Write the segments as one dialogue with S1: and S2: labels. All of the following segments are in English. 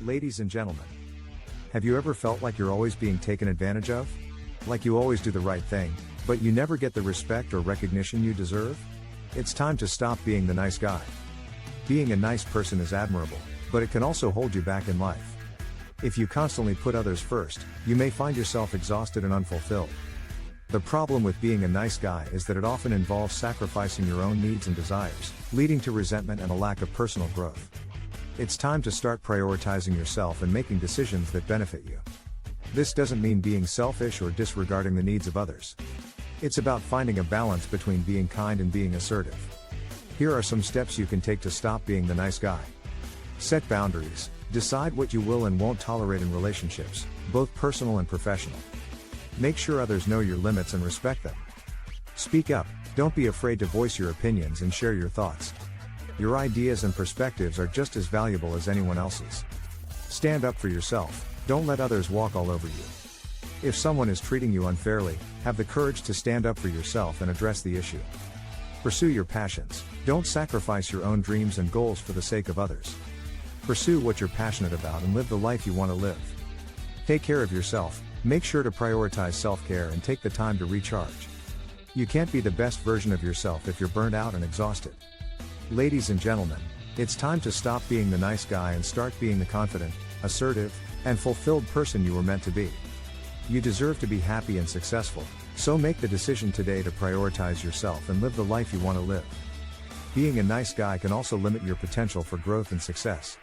S1: Ladies and gentlemen, have you ever felt like you're always being taken advantage of? Like you always do the right thing, but you never get the respect or recognition you deserve? It's time to stop being the nice guy. Being a nice person is admirable, but it can also hold you back in life. If you constantly put others first, you may find yourself exhausted and unfulfilled. The problem with being a nice guy is that it often involves sacrificing your own needs and desires, leading to resentment and a lack of personal growth. It's time to start prioritizing yourself and making decisions that benefit you. This doesn't mean being selfish or disregarding the needs of others. It's about finding a balance between being kind and being assertive. Here are some steps you can take to stop being the nice guy. Set boundaries. Decide what you will and won't tolerate in relationships, both personal and professional. Make sure others know your limits and respect them. Speak up. Don't be afraid to voice your opinions and share your thoughts. Your ideas and perspectives are just as valuable as anyone else's. Stand up for yourself. Don't let others walk all over you. If someone is treating you unfairly, have the courage to stand up for yourself and address the issue. Pursue your passions. Don't sacrifice your own dreams and goals for the sake of others. Pursue what you're passionate about and live the life you want to live. Take care of yourself. Make sure to prioritize self-care and take the time to recharge. You can't be the best version of yourself if you're burned out and exhausted. Ladies and gentlemen, it's time to stop being the nice guy and start being the confident, assertive, and fulfilled person you were meant to be. You deserve to be happy and successful, so make the decision today to prioritize yourself and live the life you want to live. Being a nice guy can also limit your potential for growth and success.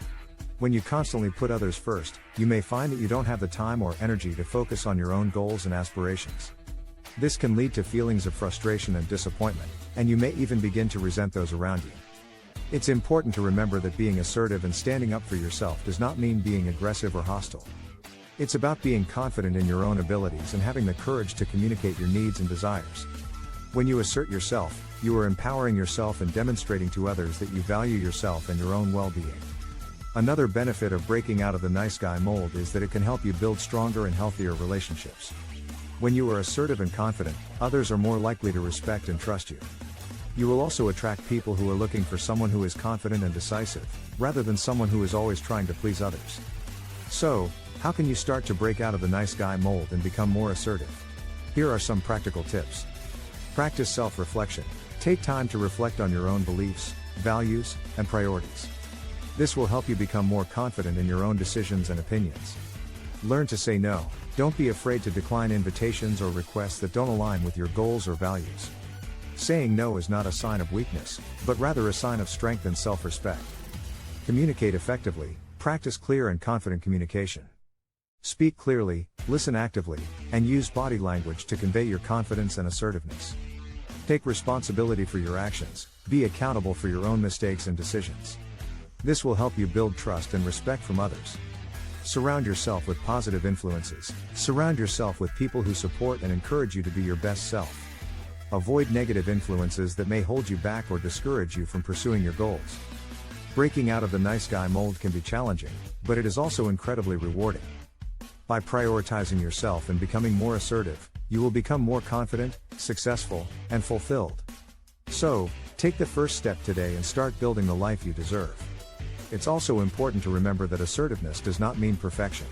S1: When you constantly put others first, you may find that you don't have the time or energy to focus on your own goals and aspirations. This can lead to feelings of frustration and disappointment, and you may even begin to resent those around you. It's important to remember that being assertive and standing up for yourself does not mean being aggressive or hostile. It's about being confident in your own abilities and having the courage to communicate your needs and desires. When you assert yourself, you are empowering yourself and demonstrating to others that you value yourself and your own well-being. Another benefit of breaking out of the nice guy mold is that it can help you build stronger and healthier relationships. When you are assertive and confident, others are more likely to respect and trust you. You will also attract people who are looking for someone who is confident and decisive, rather than someone who is always trying to please others. So, how can you start to break out of the nice guy mold and become more assertive? Here are some practical tips. Practice self-reflection. Take time to reflect on your own beliefs, values, and priorities. This will help you become more confident in your own decisions and opinions. Learn to say no. Don't be afraid to decline invitations or requests that don't align with your goals or values. Saying no is not a sign of weakness, but rather a sign of strength and self-respect. Communicate effectively. Practice clear and confident communication. Speak clearly, listen actively, and use body language to convey your confidence and assertiveness. Take responsibility for your actions. Be accountable for your own mistakes and decisions. This will help you build trust and respect from others. Surround yourself with positive influences. Surround yourself with people who support and encourage you to be your best self. Avoid negative influences that may hold you back or discourage you from pursuing your goals. Breaking out of the nice guy mold can be challenging, but it is also incredibly rewarding. By prioritizing yourself and becoming more assertive, you will become more confident, successful, and fulfilled. So, take the first step today and start building the life you deserve. It's also important to remember that assertiveness does not mean perfection.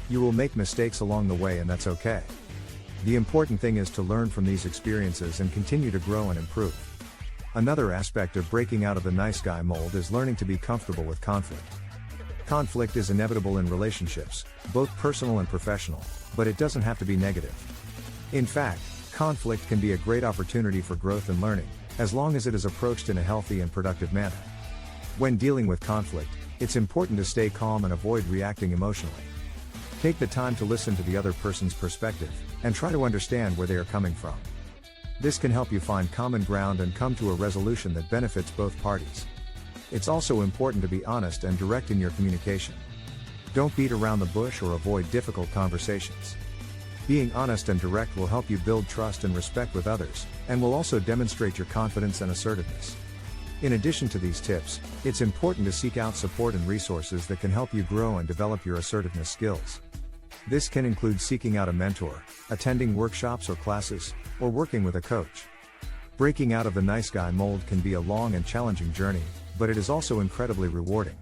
S1: You will make mistakes along the way, and that's okay. The important thing is to learn from these experiences and continue to grow and improve. Another aspect of breaking out of the nice guy mold is learning to be comfortable with conflict. Conflict is inevitable in relationships, both personal and professional, but it doesn't have to be negative. In fact, conflict can be a great opportunity for growth and learning, as long as it is approached in a healthy and productive manner. When dealing with conflict, it's important to stay calm and avoid reacting emotionally. Take the time to listen to the other person's perspective, and try to understand where they are coming from. This can help you find common ground and come to a resolution that benefits both parties. It's also important to be honest and direct in your communication. Don't beat around the bush or avoid difficult conversations. Being honest and direct will help you build trust and respect with others, and will also demonstrate your confidence and assertiveness. In addition to these tips, it's important to seek out support and resources that can help you grow and develop your assertiveness skills. This can include seeking out a mentor, attending workshops or classes, or working with a coach. Breaking out of the nice guy mold can be a long and challenging journey, but it is also incredibly rewarding.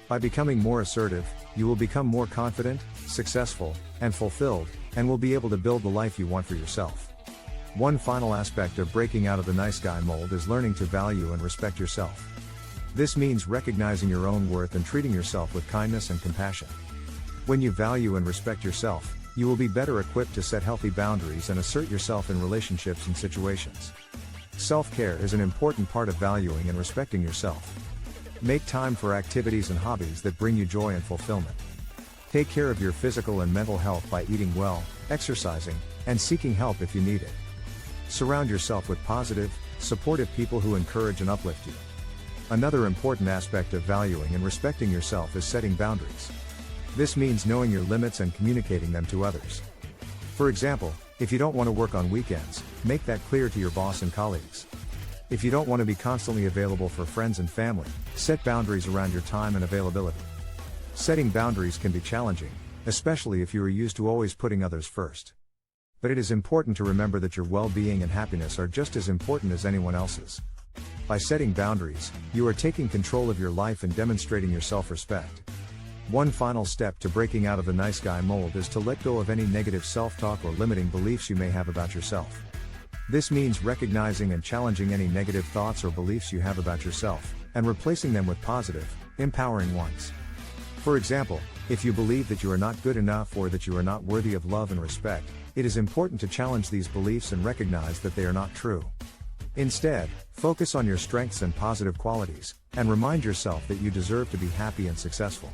S1: By becoming more assertive, you will become more confident, successful, and fulfilled, and will be able to build the life you want for yourself. One final aspect of breaking out of the nice guy mold is learning to value and respect yourself. This means recognizing your own worth and treating yourself with kindness and compassion. When you value and respect yourself, you will be better equipped to set healthy boundaries and assert yourself in relationships and situations. Self-care is an important part of valuing and respecting yourself. Make time for activities and hobbies that bring you joy and fulfillment. Take care of your physical and mental health by eating well, exercising, and seeking help if you need it. Surround yourself with positive, supportive people who encourage and uplift you. Another important aspect of valuing and respecting yourself is setting boundaries. This means knowing your limits and communicating them to others. For example, if you don't want to work on weekends, make that clear to your boss and colleagues. If you don't want to be constantly available for friends and family, set boundaries around your time and availability. Setting boundaries can be challenging, especially if you are used to always putting others first. But it is important to remember that your well-being and happiness are just as important as anyone else's. By setting boundaries, you are taking control of your life and demonstrating your self-respect. One final step to breaking out of the nice guy mold is to let go of any negative self-talk or limiting beliefs you may have about yourself. This means recognizing and challenging any negative thoughts or beliefs you have about yourself, and replacing them with positive, empowering ones. For example, if you believe that you are not good enough or that you are not worthy of love and respect, it is important to challenge these beliefs and recognize that they are not true. Instead, focus on your strengths and positive qualities, and remind yourself that you deserve to be happy and successful.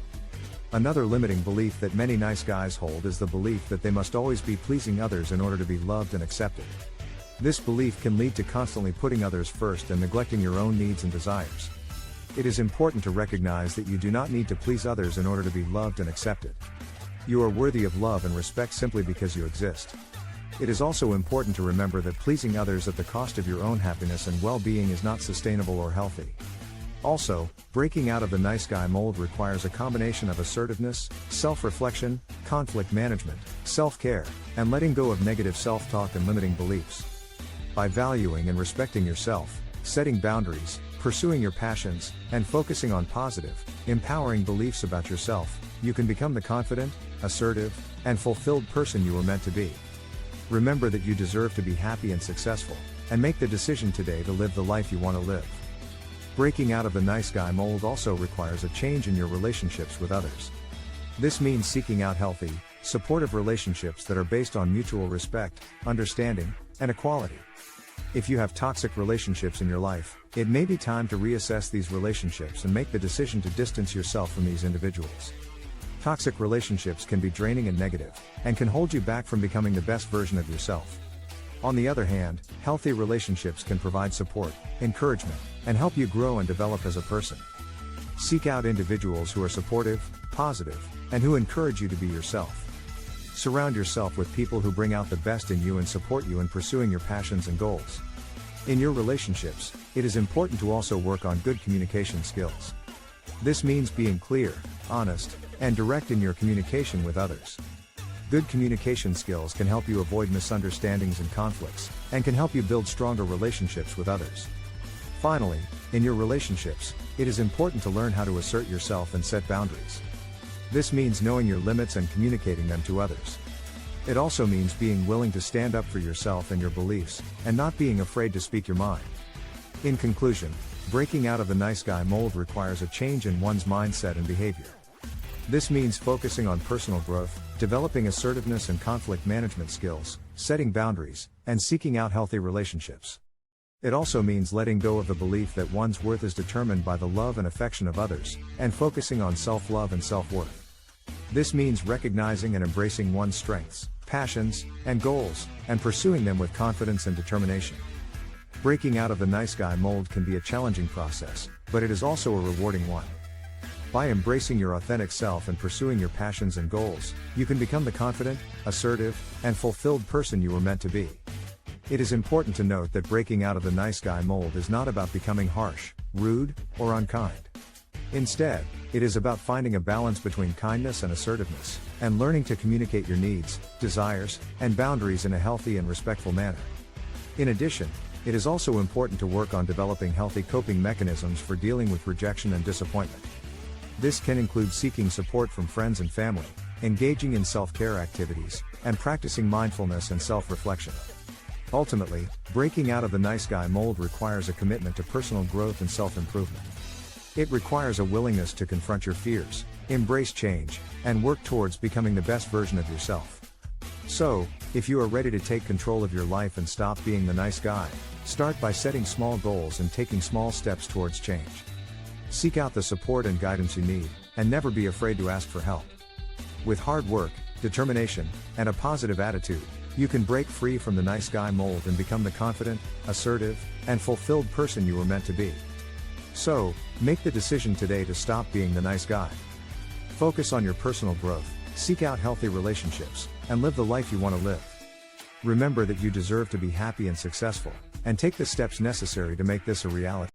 S1: Another limiting belief that many nice guys hold is the belief that they must always be pleasing others in order to be loved and accepted. This belief can lead to constantly putting others first and neglecting your own needs and desires. It is important to recognize that you do not need to please others in order to be loved and accepted. You are worthy of love and respect simply because you exist. It is also important to remember that pleasing others at the cost of your own happiness and well-being is not sustainable or healthy. Also, breaking out of the nice guy mold requires a combination of assertiveness, self-reflection, conflict management, self-care, and letting go of negative self-talk and limiting beliefs. By valuing and respecting yourself, setting boundaries, pursuing your passions, and focusing on positive, empowering beliefs about yourself, you can become the confident, assertive, and fulfilled person you were meant to be. Remember that you deserve to be happy and successful, and make the decision today to live the life you want to live. Breaking out of the nice guy mold also requires a change in your relationships with others. This means seeking out healthy, supportive relationships that are based on mutual respect, understanding, and equality. If you have toxic relationships in your life, it may be time to reassess these relationships and make the decision to distance yourself from these individuals. Toxic relationships can be draining and negative, and can hold you back from becoming the best version of yourself. On the other hand, healthy relationships can provide support, encouragement, and help you grow and develop as a person. Seek out individuals who are supportive, positive, and who encourage you to be yourself. Surround yourself with people who bring out the best in you and support you in pursuing your passions and goals. In your relationships, it is important to also work on good communication skills. This means being clear, honest, and direct in your communication with others. Good communication skills can help you avoid misunderstandings and conflicts, and can help you build stronger relationships with others. Finally, in your relationships, it is important to learn how to assert yourself and set boundaries. This means knowing your limits and communicating them to others. It also means being willing to stand up for yourself and your beliefs, and not being afraid to speak your mind. In conclusion, breaking out of the nice guy mold requires a change in one's mindset and behavior. This means focusing on personal growth, developing assertiveness and conflict management skills, setting boundaries, and seeking out healthy relationships. It also means letting go of the belief that one's worth is determined by the love and affection of others, and focusing on self-love and self-worth. This means recognizing and embracing one's strengths, passions, and goals, and pursuing them with confidence and determination. Breaking out of the nice guy mold can be a challenging process, but it is also a rewarding one. By embracing your authentic self and pursuing your passions and goals, you can become the confident, assertive, and fulfilled person you were meant to be. It is important to note that breaking out of the nice guy mold is not about becoming harsh, rude, or unkind. Instead, it is about finding a balance between kindness and assertiveness, and learning to communicate your needs, desires, and boundaries in a healthy and respectful manner. In addition, it is also important to work on developing healthy coping mechanisms for dealing with rejection and disappointment. This can include seeking support from friends and family, engaging in self-care activities, and practicing mindfulness and self-reflection. Ultimately, breaking out of the nice guy mold requires a commitment to personal growth and self-improvement. It requires a willingness to confront your fears, embrace change, and work towards becoming the best version of yourself. So, if you are ready to take control of your life and stop being the nice guy, start by setting small goals and taking small steps towards change. Seek out the support and guidance you need, and never be afraid to ask for help. With hard work, determination, and a positive attitude, you can break free from the nice guy mold and become the confident, assertive, and fulfilled person you were meant to be. So, make the decision today to stop being the nice guy. Focus on your personal growth, seek out healthy relationships, and live the life you want to live. Remember that you deserve to be happy and successful, and take the steps necessary to make this a reality.